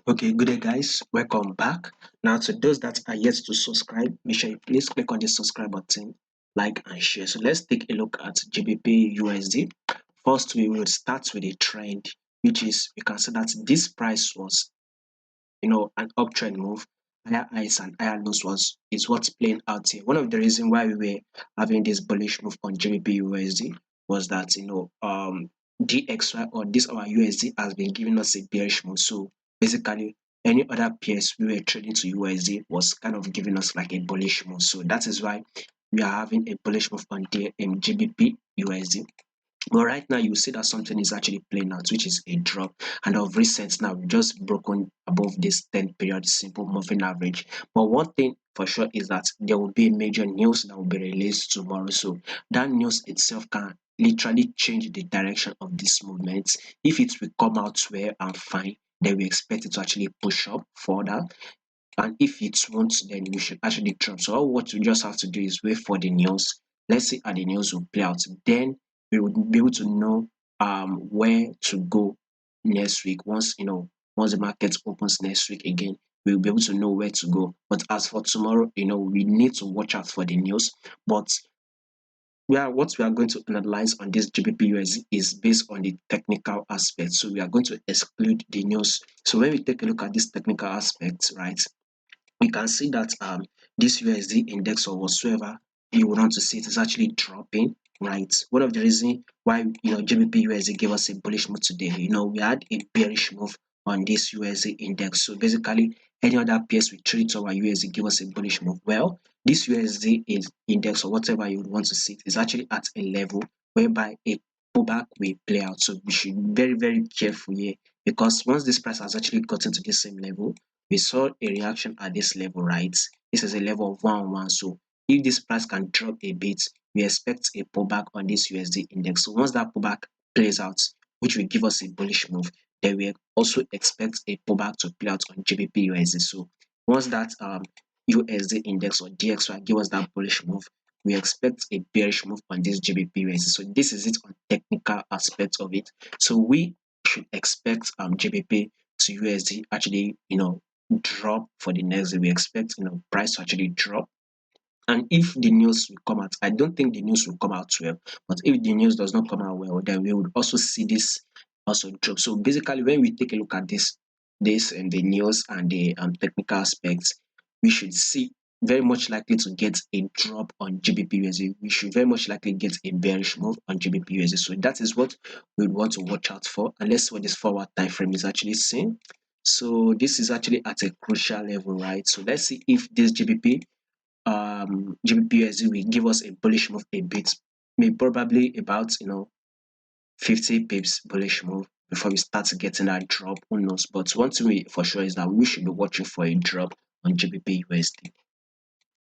Okay, good day, guys. Welcome back. Now, to those that are yet to subscribe, make sure you please click on the subscribe button, like and share. So let's take a look at GBP USD. First, we will start with a trend, which is we can see that this price was, an uptrend move. Higher highs and higher lows is what's playing out here. One of the reasons why we were having this bullish move on GBP USD was that DXY or this our USD has been giving us a bearish move. So basically, any other pairs we were trading to USD was kind of giving us like a bullish move. So that is why we are having a bullish move on the GBP USD. But right now, you see that something is actually playing out, which is a drop. And of recent, now we've just broken above this 10 period simple moving average. But one thing for sure is that there will be major news that will be released tomorrow. So that news itself can literally change the direction of this movement. If it will come out well and fine, then we expect it to actually push up further. And if it won't, then we should actually drop. So all what we just have to do is wait for the news. Let's see how the news will play out. Then we would be able to know where to go next week. Once the market opens next week again, we'll be able to know where to go. But as for tomorrow, we need to watch out for the news. But what we are going to analyze on this GBPUSD is based on the technical aspect. So we are going to exclude the news. So when we take a look at this technical aspect, right, we can see that this USD index or whatsoever you would want to see it is actually dropping, right? One of the reasons why GBP USD gave us a bullish move today, we had a bearish move on this USD index. So basically, any other pairs we trade to our USD give us a bullish move. Well, this USD index or whatever you would want to see it is actually at a level whereby a pullback will play out. So we should be very, very careful here because once this price has actually gotten to the same level, we saw a reaction at this level, right? This is a level of 1-on-1. So if this price can drop a bit, we expect a pullback on this USD index. So once that pullback plays out, which will give us a bullish move, then we also expect a pullback to play out on GBP USD. So once that USD index or DXY give us that bullish move, we expect a bearish move on this GBP USD. So this is it on technical aspects of it. So we should expect GBP to USD actually, drop for the next day. We expect price to actually drop. And if the news will come out, I don't think the news will come out well, but if the news does not come out well, then we would also see this also drop. So basically, when we take a look at this and the news and the technical aspects, we should see very much likely to get a drop on GBPUSD. We should very much likely get a bearish move on GBPUSD. So that is what we would want to watch out for. And let's see what this forward time frame is actually saying. So this is actually at a crucial level, right? So let's see if this GBPUSD will give us a bullish move a bit, maybe probably about 50 pips bullish move before we start getting that drop. Who knows? But one thing we for sure is that we should be watching for a drop on GBPUSD.